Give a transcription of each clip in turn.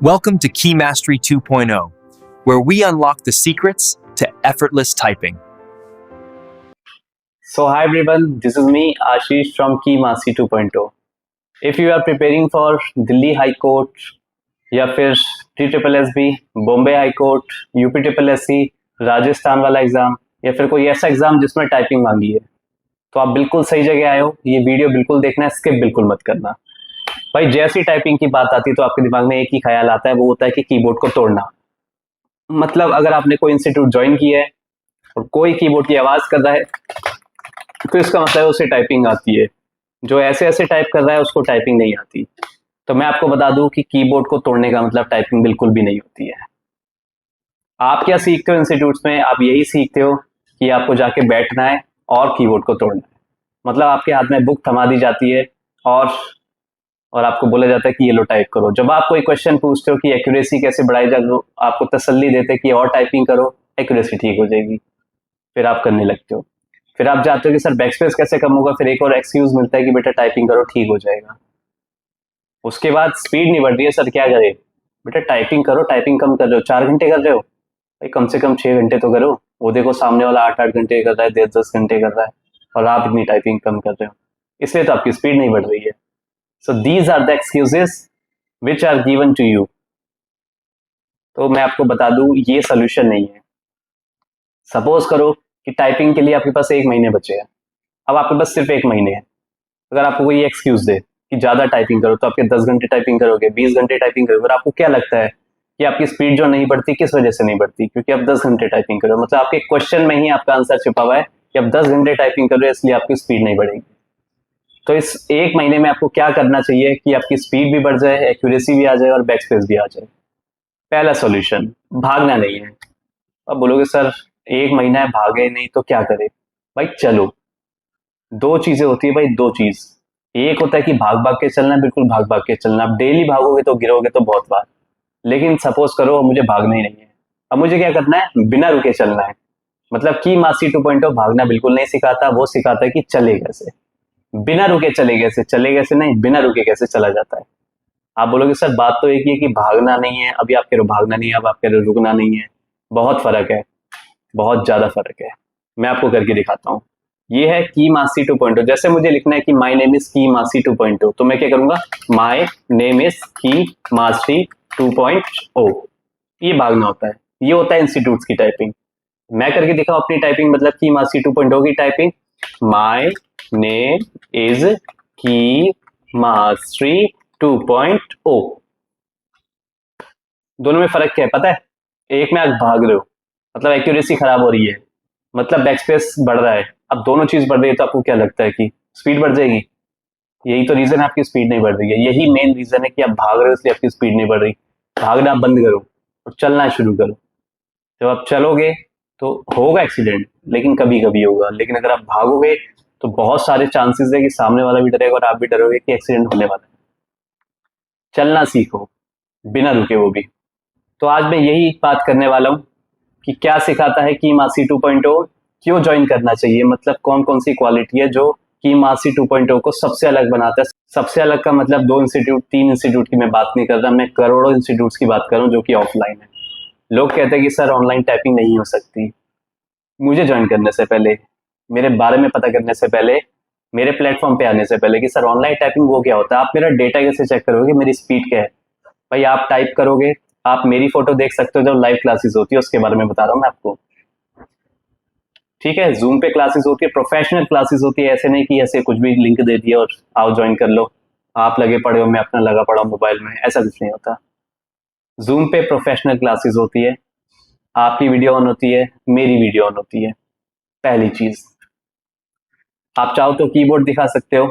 Welcome to Key Mastery 2.0, where we unlock the secrets to effortless typing. So hi everyone, this is me Ashish from Key Mastery 2.0. If you are preparing for Delhi High Court या फिर TSSB, Bombay high court, UPSSC, Rajasthan वाला exam या फिर कोई ऐसा exam जिसमें typing मांगी है, तो आप बिल्कुल सही जगह आए हो। ये वीडियो बिल्कुल देखना है, स्किप बिल्कुल मत करना। भाई जैसी टाइपिंग की बात आती है तो आपके दिमाग में एक ही ख्याल आता है, वो होता है कि कीबोर्ड को तोड़ना। मतलब अगर आपने कोई इंस्टीट्यूट ज्वाइन किया है और कोई कीबोर्ड की आवाज कर रहा है तो इसका मतलब है उसे टाइपिंग आती है। जो ऐसे ऐसे टाइप कर रहा है उसको टाइपिंग नहीं आती। तो मैं आपको बता दूं कि कीबोर्ड को तोड़ने का मतलब टाइपिंग बिल्कुल भी नहीं होती है। आप क्या सीखते हो इंस्टीट्यूट्स में? आप यही सीखते हो कि आपको जाके बैठना है और कीबोर्ड को तोड़ना है। मतलब आपके हाथ में बुक थमा दी जाती है और आपको बोला जाता है कि ये लो टाइप करो। जब आप कोई क्वेश्चन पूछते हो कि एक्यूरेसी कैसे बढ़ाई जाए, तो आपको तसल्ली देते हैं कि और टाइपिंग करो, एक्यूरेसी ठीक हो जाएगी। फिर आप करने लगते हो। फिर आप जाते हो कि सर बैकस्पेस कैसे कम होगा, फिर एक और एक्सक्यूज मिलता है कि बेटा टाइपिंग करो, ठीक हो जाएगा। उसके बाद स्पीड नहीं बढ़ रही है, सर क्या करे? बेटा टाइपिंग करो, टाइपिंग कम कर रहे हो, 4 घंटे कर रहे हो, भाई कम से कम 6 घंटे तो करो। वो देखो सामने वाला 8-8 घंटे कर रहा है, 10-10 घंटे कर रहा है, और आप इतनी टाइपिंग कम कर रहे हो, इसलिए तो आपकी स्पीड नहीं बढ़ रही है। So these are the excuses which are given to you. तो मैं आपको बता दूं, ये सोल्यूशन नहीं है। सपोज करो कि टाइपिंग के लिए आपके पास 1 महीने बचे हैं। अब आपके पास सिर्फ 1 महीने है। अगर आपको कोई एक्सक्यूज दे कि ज्यादा टाइपिंग करो, तो आपके 10 घंटे टाइपिंग करोगे, 20 घंटे टाइपिंग करोगे, और आपको क्या लगता है कि आपकी स्पीड जो नहीं बढ़ती, किस वजह से नहीं बढ़ती? क्योंकि आप 10 घंटे टाइपिंग करो। मतलब आपके क्वेश्चन में ही आपका आंसर छिपा हुआ है कि आप 10 घंटे टाइपिंग कर रहे हो, इसलिए आपकी स्पीड नहीं बढ़ेगी। तो इस 1 महीने में आपको क्या करना चाहिए कि आपकी स्पीड भी बढ़ जाए, एक्यूरेसी भी आ जाए और बैकस्पेस भी आ जाए? पहला सॉल्यूशन, भागना नहीं है। अब बोलोगे सर 1 महीना है, भागे नहीं तो क्या करे? भाई चलो, 2 चीजें होती है भाई, 2 चीज। एक होता है कि भाग भाग के चलना, बिल्कुल भाग भाग के चलना। अब डेली भागोगे तो गिरोगे तो बहुत बार, लेकिन सपोज करो मुझे भागना ही नहीं है। अब मुझे क्या करना है? बिना रुके चलना है। मतलब की मास्टरी 2.0 भागना बिल्कुल नहीं सिखाता, वो सिखाता है कि चले कैसे, बिना रुके चले कैसे। चले कैसे नहीं, बिना रुके कैसे चला जाता है। आप बोलोगे सर बात तो एक ही है कि भागना नहीं है। अभी आप कह रहे हो भागना नहीं है, अब आप कह रहे हो रुकना नहीं है। बहुत फर्क है, बहुत ज्यादा फर्क है। मैं आपको करके दिखाता हूँ। ये है की मास्टरी 2.0। जैसे मुझे लिखना है कि माई नेम इज की मास्टरी 2.0, तो मैं क्या करूंगा? माई नेम इज की मास्टरी 2.0। ये भागना होता है, ये होता है इंस्टीट्यूट की टाइपिंग। मैं करके दिखाऊं अपनी टाइपिंग, मतलब की मास्टरी 2.0 की टाइपिंग। माई नेम इज की मास्टरी 2.0। दोनों में फर्क क्या है पता है? एक में आप भाग रहे हो, मतलब एक्यूरेसी खराब हो रही है, मतलब बैकस्पेस बढ़ रहा है। अब दोनों चीज बढ़ रही है तो आपको क्या लगता है कि स्पीड बढ़ जाएगी? यही तो रीजन है आपकी स्पीड नहीं बढ़ रही है। यही मेन रीजन है कि आप भाग रहे हो, इसलिए आपकी स्पीड नहीं बढ़ रही। भागना आप बंद करो और चलना शुरू करो। जब आप चलोगे तो होगा एक्सीडेंट, लेकिन कभी कभी होगा। लेकिन अगर आप भागोगे तो बहुत सारे चांसेस है कि सामने वाला भी डरेगा और आप भी डरोगे कि एक्सीडेंट होने वाला है। चलना सीखो बिना रुके, वो भी। तो आज मैं यही बात करने वाला हूँ कि क्या सिखाता है की मास्टरी 2.0, क्यों ज्वाइन करना चाहिए, मतलब कौन कौन सी क्वालिटी है जो की मास्टरी 2.0 को सबसे अलग बनाता है। सबसे अलग का मतलब 2 इंस्टीट्यूट 3 इंस्टीट्यूट की मैं बात नहीं कर रहा, मैं करोड़ों इंस्टीट्यूट्स की बात कर रहा हूँ जो कि ऑफलाइन है। लोग कहते हैं कि सर ऑनलाइन टाइपिंग नहीं हो सकती। मुझे ज्वाइन करने से पहले, मेरे बारे में पता करने से पहले, मेरे प्लेटफॉर्म पे आने से पहले कि सर ऑनलाइन टाइपिंग वो क्या होता है, आप मेरा डेटा कैसे चेक करोगे, मेरी स्पीड क्या है? भाई आप टाइप करोगे, आप मेरी फोटो देख सकते हो जब लाइव क्लासेस होती है, उसके बारे में बता रहा हूँ मैं आपको। ठीक है, जूम पे क्लासेस होती है, प्रोफेशनल क्लासेस होती है। ऐसे नहीं कि ऐसे कुछ भी लिंक दे दिया और आओ ज्वाइन कर लो, आप लगे पड़े हो, मैं अपना लगा पड़ा हूँ मोबाइल में, ऐसा कुछ नहीं होता। जूम पे प्रोफेशनल क्लासेस होती है, आपकी वीडियो ऑन होती है, मेरी वीडियो ऑन होती है। पहली चीज, आप चाहो तो कीबोर्ड दिखा सकते हो,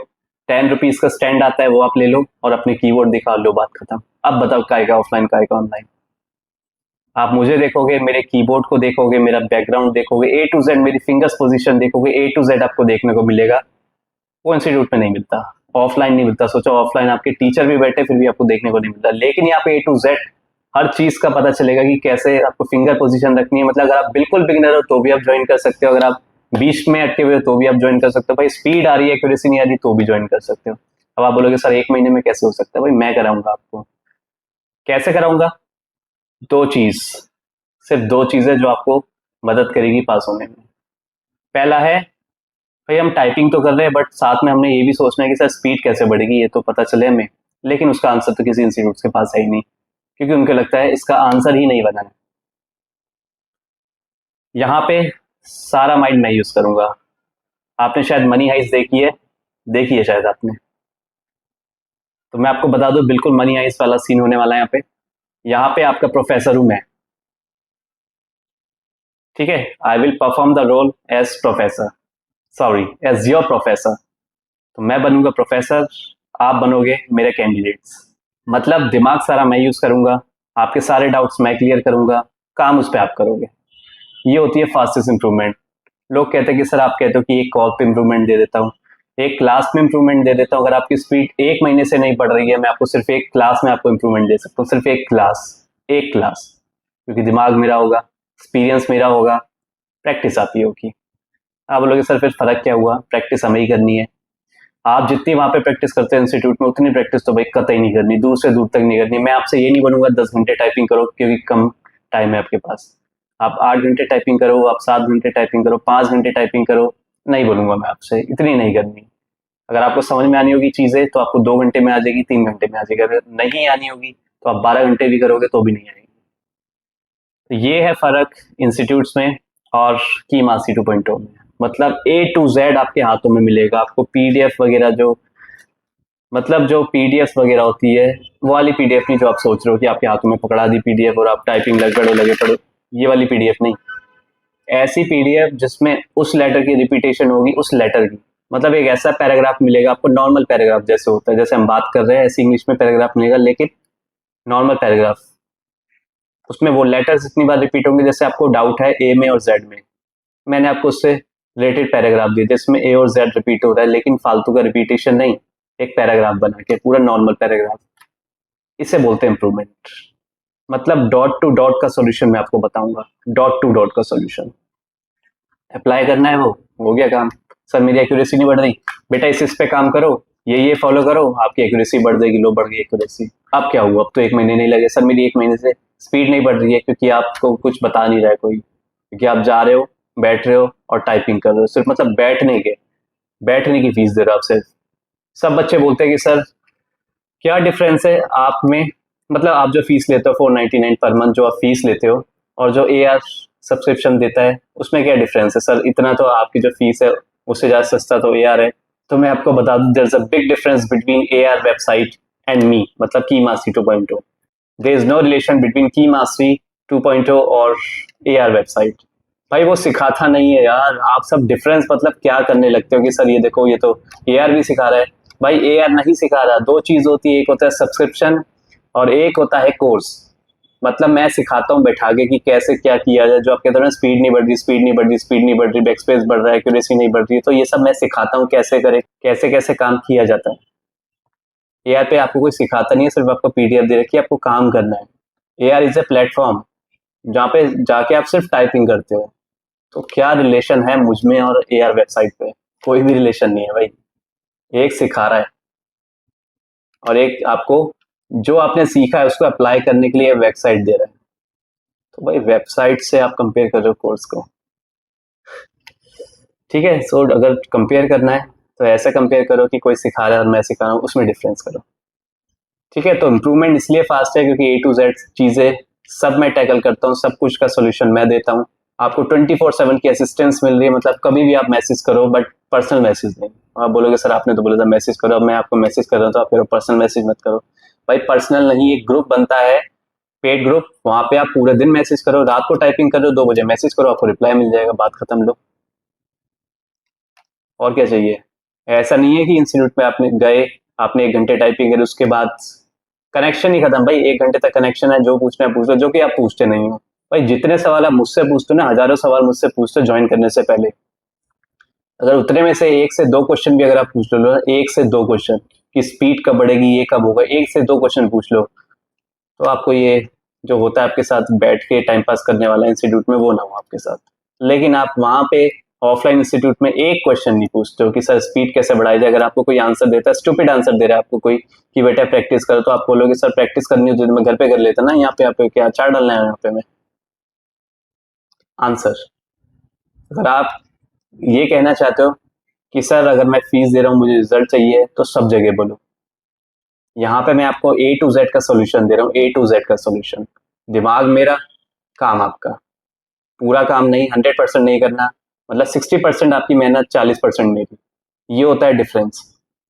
10 रुपीज का स्टैंड आता है, वो आप ले लो और अपने कीबोर्ड दिखा लो, बात खत्म। अब बताओ काय का ऑफलाइन, काय का ऑनलाइन? आप मुझे देखोगे, मेरे कीबोर्ड को देखोगे, मेरा बैकग्राउंड देखोगे, ए टू जेड मेरी फिंगर्स पोजीशन देखोगे, ए टू जेड आपको देखने को मिलेगा। वो इंस्टीट्यूट में नहीं मिलता, ऑफलाइन नहीं मिलता। सोचो ऑफलाइन आपके टीचर भी बैठे फिर भी आपको देखने को नहीं मिलता, लेकिन यहाँ पे ए टू जेड हर चीज का पता चलेगा कि कैसे आपको फिंगर पोजीशन रखनी है। मतलब अगर आप बिल्कुल बिगिनर हो तो भी आप ज्वाइन कर सकते हो, अगर आप बीच में अटके हुए हो तो भी आप ज्वाइन कर सकते हो। भाई स्पीड आ रही है, एक्यूरेसी नहीं आ रही तो भी ज्वाइन कर सकते हो। अब आप बोलोगे सर 1 महीने में कैसे हो सकता है? भाई मैं कराऊंगा आपको। कैसे कराऊंगा? सिर्फ दो चीज़ें जो आपको मदद करेगी पास होने में। पहला है, भाई हम टाइपिंग तो कर रहे हैं बट साथ में हमने ये भी सोचना है कि सर स्पीड कैसे बढ़ेगी, ये तो पता चले हमें। लेकिन उसका आंसर तो किसी इंस्टीट्यूट के पास है ही नहीं, क्योंकि उनको लगता है इसका आंसर ही नहीं बना है। यहाँ पे सारा माइंड मैं यूज करूंगा। आपने शायद मनी हाइस्ट देखी है शायद आपने। तो मैं आपको बता दूं, बिल्कुल मनी हाइस्ट वाला सीन होने वाला है यहाँ पे। यहाँ पे आपका प्रोफेसर हूं मैं, ठीक है। I will perform the role as professor, sorry as your professor. तो मैं बनूंगा प्रोफेसर, आप बनोगे मेरे कैंडिडेट्स। मतलब दिमाग सारा मैं यूज करूंगा, आपके सारे डाउट्स मैं क्लियर करूंगा, काम उस पर आप करोगे। ये होती है फास्टेस्ट इंप्रूवमेंट। लोग कहते हैं कि सर आप कहते हो कि एक कॉल पे इंप्रूवमेंट दे देता हूँ, एक क्लास में इंप्रूवमेंट दे देता हूँ। अगर आपकी स्पीड 1 महीने से नहीं बढ़ रही है, मैं आपको सिर्फ एक क्लास में आपको इंप्रूवमेंट दे सकता हूँ, सिर्फ एक क्लास, क्योंकि दिमाग मेरा होगा, एक्सपीरियंस मेरा होगा, प्रैक्टिस आपकी होगी। आप बोलोगे सर फिर फर्क क्या हुआ, प्रैक्टिस हमें ही करनी है। आप जितनी वहां पे प्रैक्टिस करते हैं इंस्टीट्यूट में, उतनी प्रैक्टिस तो भाई कतई नहीं करनी, दूर से दूर तक नहीं करनी। मैं आपसे ये नहीं बनूंगा 10 घंटे टाइपिंग करो, क्योंकि कम टाइम है आपके पास। आप 8 घंटे टाइपिंग करो, आप 7 घंटे टाइपिंग करो, 5 घंटे टाइपिंग करो, नहीं बोलूंगा मैं आपसे, इतनी नहीं करनी। अगर आपको समझ में आनी होगी चीजें तो आपको 2 घंटे में आ जाएगी, 3 घंटे में आ जाएगी। अगर नहीं आनी होगी तो आप 12 घंटे भी करोगे तो भी नहीं आएगी। तो ये है फर्क इंस्टीट्यूट्स में और की मासी 2.0 में। मतलब A to Z आपके हाथों में मिलेगा। आपको पीडीएफ वगैरह जो पीडीएफ वगैरह होती है, वो वाली पीडीएफ नहीं जो आप सोच रहे हो कि आपके हाथों में पकड़ा दी पीडीएफ और आप टाइपिंग लगे पड़ो, ये वाली पीडीएफ नहीं। ऐसी पीडीएफ जिसमें उस लेटर की रिपीटेशन होगी, उस लेटर की। मतलब एक ऐसा पैराग्राफ मिलेगा आपको, नॉर्मल पैराग्राफ जैसे होता है, जैसे हम बात कर रहे हैं ऐसे इंग्लिश में पैराग्राफ मिलेगा, लेकिन नॉर्मल पैराग्राफ। उसमें वो लेटर्स इतनी बार रिपीट होंगे, जैसे आपको डाउट है ए में और जेड में, मैंने आपको उससे रिलेटेड पैराग्राफ दिए जिसमें ए और जेड रिपीट हो रहा है, लेकिन फालतू का रिपीटेशन नहीं, एक पैराग्राफ बना के पूरा नॉर्मल पैराग्राफ। इसे बोलते हैं इंप्रूवमेंट। मतलब डॉट टू डॉट का सॉल्यूशन मैं आपको बताऊंगा, डॉट टू डॉट का सॉल्यूशन अप्लाई करना है। वो हो गया काम। सर मेरी एक्यूरेसी नहीं बढ़ रही, बेटा इस पे काम करो, ये फॉलो करो, आपकी एक्यूरेसी बढ़ जाएगी। लो, बढ़ गई एक्यूरेसी। अब क्या हुआ? अब तो 1 महीने नहीं लगे। सर मेरी 1 महीने से स्पीड नहीं बढ़ रही है, क्योंकि आपको कुछ बता नहीं रहा है कोई, क्योंकि आप जा रहे हो, बैठ रहे हो और टाइपिंग कर रहे हो। सिर्फ मतलब बैठने की फीस दे रहे हो आप सिर्फ। सब बच्चे बोलते हैं कि सर क्या डिफरेंस है आप में, मतलब आप जो फीस लेते हो 499 पर मंथ जो आप फीस लेते हो, और जो AR सब्सक्रिप्शन देता है, उसमें क्या डिफरेंस है? सर इतना तो आपकी जो फीस है उससे ज़्यादा सस्ता तो AR है। तो मैं आपको बता दूं, there is a big difference between AR website and me, मतलब Key Mastery 2.0। There is no relation between Key Mastery 2.0 और AR वेबसाइट। भाई वो सिखाता नहीं है यार। आप सब डिफरेंस मतलब क्या करने लगते हो कि सर ये देखो, ये तो AR भी सिखा रहा है। भाई AR नहीं सिखा रहा। दो चीज होती है, एक होता है सब्सक्रिप्शन और एक होता है कोर्स। मतलब मैं सिखाता हूँ बैठा के कि कैसे क्या किया जाए। जो आप कहते हो ना, स्पीड नहीं बढ़ रही, बैक स्पेस बढ़ रहा है, एक्यूरेसी नहीं बढ़ रही, तो ये सब मैं सिखाता हूँ कैसे करें, कैसे कैसे काम किया जाता है। AR पे आपको कोई सिखाता नहीं है, सिर्फ आपको PDF दे रखी है, आपको काम करना है। AR इज ए प्लेटफॉर्म जहाँ पे जाके आप सिर्फ टाइपिंग करते हो। तो क्या रिलेशन है मुझ में और AR वेबसाइट पे? कोई भी रिलेशन नहीं है भाई। एक सिखा रहा है और एक आपको जो आपने सीखा है उसको अप्लाई करने के लिए वेबसाइट दे रहा है। तो भाई वेबसाइट से आप कंपेयर कर रहे हो कोर्स को, ठीक है। सो अगर कंपेयर करना है तो ऐसे कंपेयर करो कि कोई सिखा रहा है और मैं सिखा रहा हूँ, उसमें डिफरेंस करो, ठीक है। तो इम्प्रूवमेंट इसलिए फास्ट है क्योंकि A to Z चीजें सब मैं टैकल करता हूँ, सब कुछ का सोल्यूशन मैं देता हूँ। आपको 24/7 की असिस्टेंस मिल रही है, मतलब कभी भी आप मैसेज करो, बट पर्सनल मैसेज नहीं। आप बोलोगे सर आपने तो बोला था मैसेज करो, अब मैं आपको मैसेज कर रहा हूँ तो आप करो पर्सनल मैसेज मत करो। भाई पर्सनल नहीं, एक ग्रुप बनता है, पेड ग्रुप, वहां पे आप पूरे दिन मैसेज करो, रात को टाइपिंग कर रहे हो 2 बजे मैसेज करो, आपको रिप्लाई मिल जाएगा, बात खत्म। लो, और क्या चाहिए? ऐसा नहीं है कि इंस्टीट्यूट में आपने गए, आपने 1 घंटे टाइपिंग करी, उसके बाद कनेक्शन ही खत्म। भाई 1 घंटे तक कनेक्शन है, जो पूछना है पूछ लो, जो कि आप पूछते नहीं हो। भाई जितने सवाल आप मुझसे पूछते हो ना, हजारों सवाल मुझसे पूछते हो ज्वाइन करने से पहले, अगर उतने में से 1 से 2 क्वेश्चन भी अगर आप पूछ लो, 1 से 2 क्वेश्चन कि स्पीड कब बढ़ेगी, ये कब होगा, 1 से 2 क्वेश्चन पूछ लो, तो आपको ये जो होता है आपके साथ बैठ के टाइम पास करने वाला इंस्टीट्यूट में, वो ना हो आपके साथ। लेकिन आप वहां पे ऑफलाइन इंस्टीट्यूट में एक क्वेश्चन नहीं पूछते हो कि सर स्पीड कैसे बढ़ाई जाए। अगर आपको कोई आंसर देता है, स्टूपिड आंसर दे रहा है आपको कोई कि बेटा प्रैक्टिस करो, तो आप बोलोगे सर प्रैक्टिस करनी होती है तो मैं घर पे कर लेता ना, यहाँ पे आप क्या अचार डालना है यहाँ पे मैं आंसर। अगर आप ये कहना चाहते हो कि सर अगर मैं फीस दे रहा हूँ मुझे रिजल्ट चाहिए, तो सब जगह बोलो। यहाँ पे मैं आपको A to Z का सोल्यूशन दे रहा हूँ, A to Z का सोल्यूशन। दिमाग मेरा, काम आपका। पूरा काम नहीं, 100% नहीं करना, मतलब 60% आपकी मेहनत, 40% मेरी। ये होता है डिफरेंस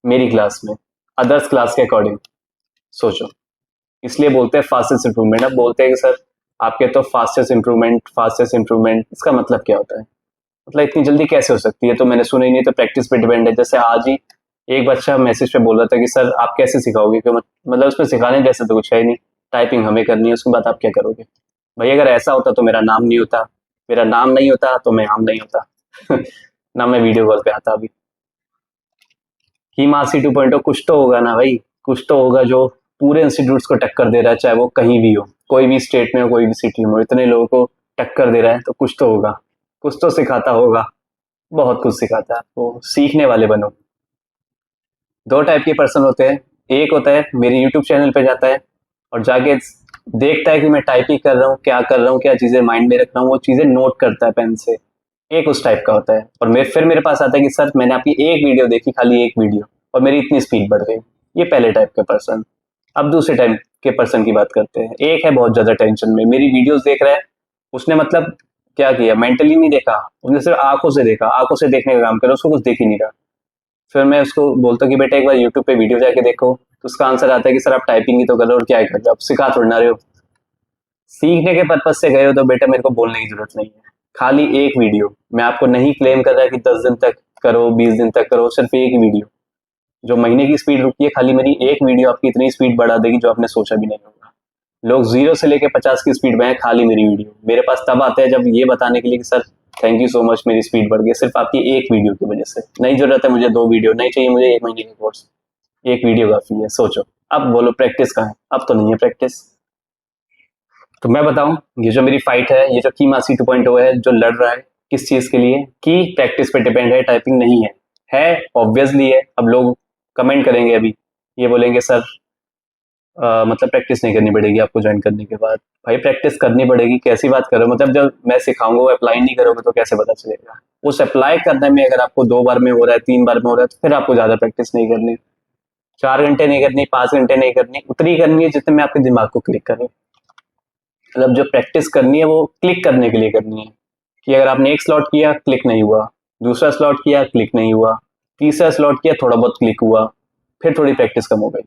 मेरी क्लास में अदर्स क्लास के अकॉर्डिंग। सोचो, इसलिए बोलते हैं फास्टेस्ट इंप्रूवमेंट। अब बोलते हैं कि सर आपके तो फास्टेस्ट इंप्रूवमेंट, इसका मतलब क्या होता है? मतलब इतनी जल्दी कैसे हो सकती है? तो मैंने सुना ही नहीं, तो प्रैक्टिस पे डिपेंड है। जैसे आज ही एक बच्चा मैसेज पे बोल रहा था कि सर आप कैसे सिखाओगे, कि मतलब उसमें सिखाने जैसे तो कुछ है ही नहीं, टाइपिंग हमें करनी है, उसके बाद आप क्या करोगे? भाई अगर ऐसा होता तो मेरा नाम नहीं होता, मेरा नाम नहीं होता तो मैं आम नहीं होता ना मैं वीडियो कॉल पे आता। अभी की मासी 2.0 कुछ तो होगा ना भाई, कुछ तो होगा जो पूरे इंस्टीट्यूट्स को टक्कर दे रहा है, चाहे वो कहीं भी हो, कोई भी स्टेट में हो, कोई भी सिटी में हो, इतने लोगों को टक्कर दे रहा है, तो कुछ तो होगा, कुछ तो सिखाता होगा, बहुत कुछ सिखाता है आपको। सीखने वाले बनो। दो टाइप के पर्सन होते हैं, एक होता है मेरे यूट्यूब चैनल पे जाता है और जाके देखता है कि मैं टाइपिंग कर रहा हूँ, क्या कर रहा हूँ, क्या चीज़ें माइंड में रख रहा हूँ, वो चीज़ें नोट करता है पेन से। एक उस टाइप का होता है। और फिर मेरे पास आता है कि सर मैंने आपकी एक वीडियो देखी, खाली एक वीडियो, और मेरी इतनी स्पीड बढ़ गई। ये पहले टाइप का पर्सन। अब दूसरे टाइप के पर्सन की बात करते हैं। एक है बहुत ज़्यादा टेंशन में, मेरी वीडियोज़ देख रहा है, उसने मतलब क्या किया, मेंटली नहीं देखा, उसने सिर्फ आंखों से देखा, आंखों से देखने का काम करा, उसको कुछ देख ही नहीं रहा। फिर मैं उसको बोलता हूँ कि बेटा एक बार यूट्यूब पे वीडियो जाके देखो, तो उसका आंसर आता है कि सर आप टाइपिंग ही तो कर रहे हो और क्या कर रहे हो, आप सिखा थोड़ी ना रहे हो। सीखने के पर्पज से गए हो तो बेटा मेरे को बोलने की जरूरत नहीं है। खाली एक वीडियो, मैं आपको नहीं क्लेम कर रहा कि 10 दिन तक करो, 20 दिन तक करो, सिर्फ एक वीडियो जो महीने की स्पीड रुकी है, खाली मेरी एक वीडियो आपकी इतनी स्पीड बढ़ा देगी जो आपने सोचा भी नहीं होगा। लोग 0 से लेके 50 की स्पीड में है, खाली मेरी वीडियो। मेरे पास तब आते हैं जब ये बताने के लिए कि sir thank you so much, मेरी स्पीड बढ़ गई सिर्फ आपकी एक वीडियो की वजह से। नहीं जरूरत है मुझे 2 वीडियो, नहीं चाहिए मुझे 1 महीने का कोर्स, एक वीडियो काफी है। सोचो, अब बोलो प्रैक्टिस कहाँ है? अब तो नहीं है प्रैक्टिस। तो मैं बताऊं, ये जो मेरी फाइट है, ये जो की मासी 2.0 है जो लड़ रहा है, किस चीज के लिए? की प्रैक्टिस पे डिपेंड है, टाइपिंग नहीं है। है ऑब्वियसली है। अब लोग कमेंट करेंगे, अभी ये बोलेंगे सर मतलब प्रैक्टिस नहीं करनी पड़ेगी आपको ज्वाइन करने के बाद। भाई प्रैक्टिस करनी पड़ेगी, कैसी बात करो? मतलब जब मैं सिखाऊंगा वो अप्लाई नहीं करोगे तो कैसे पता चलेगा? उस अप्लाई करने में अगर आपको 2 बार में हो रहा है, 3 बार में हो रहा है, तो फिर आपको ज्यादा प्रैक्टिस नहीं करनी। 4 घंटे नहीं करनी, 5 घंटे नहीं करनी, उतनी करनी है जितने में आपके दिमाग को क्लिक करे। मतलब जो प्रैक्टिस करनी है वो क्लिक करने के लिए करनी है, कि अगर आपने एक स्लॉट किया, क्लिक नहीं हुआ, दूसरा स्लॉट किया, क्लिक नहीं हुआ, तीसरा स्लॉट किया, थोड़ा बहुत क्लिक हुआ, फिर थोड़ी प्रैक्टिस कम हो गई,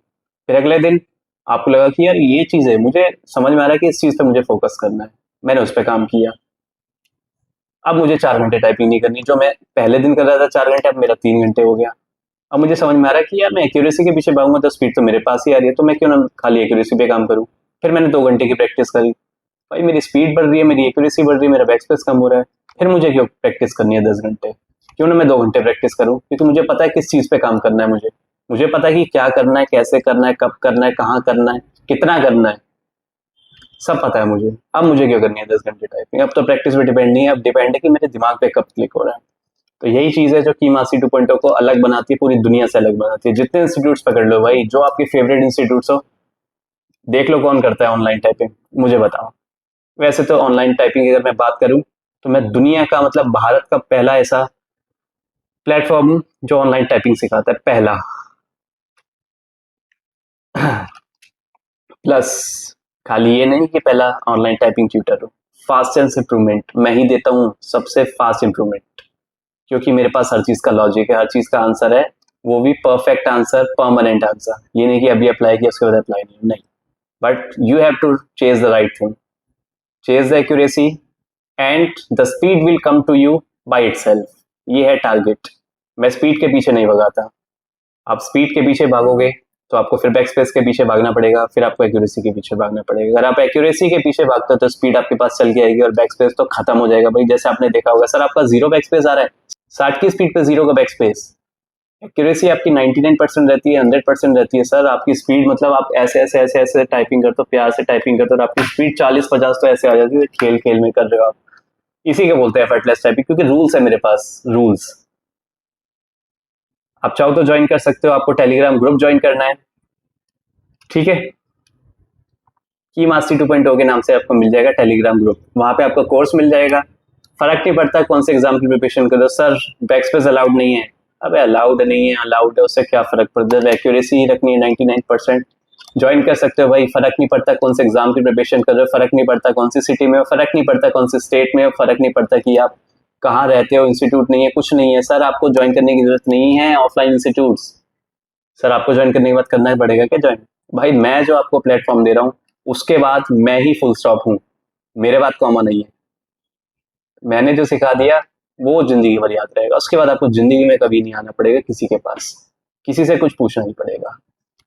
फिर अगले दिन आपको लगा कि यार ये चीज़ है, मुझे समझ में आ रहा है कि इस चीज़ पे मुझे फोकस करना है, मैंने उस पर काम किया। अब मुझे 4 घंटे टाइपिंग नहीं करनी, जो मैं पहले दिन कर रहा था 4 घंटे, अब मेरा 3 घंटे हो गया। अब मुझे समझ में आ रहा है कि यार मैं एक्यूरेसी के पीछे भागूंगा तो स्पीड तो मेरे पास ही आ रही है, तो मैं क्यों ना खाली एक्यूरेसी पे काम करूँ। फिर मैंने 2 घंटे की प्रैक्टिस करी, भाई मेरी स्पीड बढ़ रही है, मेरी एक्यूरेसी बढ़ रही है, मेरा बैक स्पेस कम हो रहा है, फिर मुझे क्यों प्रैक्टिस करनी है 10 घंटे? क्यों ना मैं 2 घंटे प्रैक्टिस करूं? क्योंकि मुझे पता है किस चीज़ पे काम करना है। मुझे पता है कि क्या करना है, कैसे करना है, कब करना है, कहाँ करना है, कितना करना है, सब पता है मुझे। अब मुझे क्यों करनी है 10 घंटे टाइपिंग? अब तो प्रैक्टिस पे डिपेंड नहीं है, अब डिपेंड है कि मेरे दिमाग पे कब क्लिक हो रहा है। तो यही चीज़ है जो की मासी 2.0 को अलग बनाती है, पूरी दुनिया से अलग बनाती है। जितने इंस्टीट्यूट्स पकड़ लो भाई, जो आपके फेवरेट इंस्टीट्यूट्स हो, देख लो कौन करता है ऑनलाइन टाइपिंग, मुझे बताओ। वैसे तो ऑनलाइन टाइपिंग की अगर मैं बात करूं, तो मैं दुनिया का मतलब भारत का पहला ऐसा प्लेटफॉर्म हूं जो ऑनलाइन टाइपिंग सिखाता है, पहला। प्लस खाली ये नहीं कि पहला ऑनलाइन टाइपिंग ट्यूटर हूं, फास्टेस्ट इंप्रूवमेंट मैं ही देता हूं, सबसे फास्ट इंप्रूवमेंट। क्योंकि मेरे पास हर चीज का लॉजिक है, हर चीज का आंसर है, वो भी परफेक्ट आंसर, परमानेंट आंसर। ये नहीं कि अभी अप्लाई किया उसके बाद अप्लाई नहीं, but you have to chase the right thing, chase the accuracy, and the speed will come to you by itself. ये है टारगेट। मैं स्पीड के पीछे नहीं भगाता। आप स्पीड के पीछे भागोगे तो आपको फिर बैक स्पेस के पीछे भागना पड़ेगा, फिर आपको एक्यूरेसी के पीछे भागना पड़ेगा। अगर आप एक्यूरेसी के पीछे भागते हो तो स्पीड आपके पास चल के आएगी और बैक स्पेस तो खत्म हो जाएगा। भाई जैसे आपने देखा होगा, सर आपका 0 बैक स्पेस आ रहा है, 60 की स्पीड पे 0 का बैक स्पेस। एक्यूरेसी आपकी 99% रहती है, 100% रहती है। सर आपकी स्पीड मतलब आप ऐसे ऐसे ऐसे ऐसे टाइपिंग करते हो, प्यार से टाइपिंग करते हो और आपकी स्पीड 40-50 तो ऐसे आ जाती है, खेल खेल में कर रहे हो आप। इसी के बोलते हैं एफर्टलेस टाइपिंग, क्योंकि रूल्स है मेरे पास, रूल्स। आप चाहो तो ज्वाइन कर सकते हो, आपको टेलीग्राम ग्रुप ज्वाइन करना है, ठीक है। की मास्टरी 2.0 के नाम से आपको मिल जाएगा टेलीग्राम ग्रुप, वहां पे आपको कोर्स मिल जाएगा। फर्क नहीं पड़ता कौन से एग्जाम की प्रिपरेशन करो। सर बैकस्पेस अलाउड नहीं है, अबे अलाउड नहीं है, अलाउड है, उससे क्या फर्क पड़ता है, एक्यूरेसी ही रखनी है 99%। ज्वाइन कर सकते हो भाई, फर्क नहीं पड़ता कौन से एग्जाम की प्रिपरेशन कर रहे हो, फर्क नहीं पड़ता कौन सी सिटी में हो, फर्क नहीं पड़ता कौन से स्टेट में हो, फर्क नहीं पड़ता कि आप कहाँ रहते हो, इंस्टीट्यूट नहीं है, कुछ नहीं है। सर आपको ज्वाइन करने की जरूरत नहीं है ऑफलाइन इंस्टीट्यूट्स। सर आपको ज्वाइन करने के बाद करना ही पड़ेगा क्या ज्वाइन? भाई मैं जो आपको प्लेटफॉर्म दे रहा हूँ उसके बाद मैं ही फुल स्टॉप हूँ, मेरे बाद कॉमा नहीं है। मैंने जो सिखा दिया वो जिंदगी भर याद रहेगा, उसके बाद आपको जिंदगी में कभी नहीं आना पड़ेगा किसी के पास, किसी से कुछ पूछना नहीं पड़ेगा।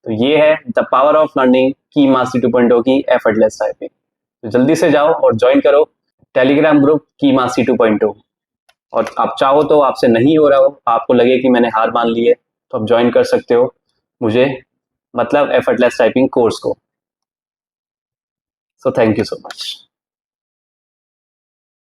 तो ये है द पावर ऑफ लर्निंग की मास्टरी 2.0 की एफर्टलेस टाइपिंग। तो जल्दी से जाओ और ज्वाइन करो टेलीग्राम ग्रुप की मास्टरी 2.0। और आप चाहो तो, आपसे नहीं हो रहा हो, आपको लगे कि मैंने हार मान ली है, तो आप ज्वाइन कर सकते हो मुझे, मतलब एफर्टलेस टाइपिंग कोर्स को। So thank you so much.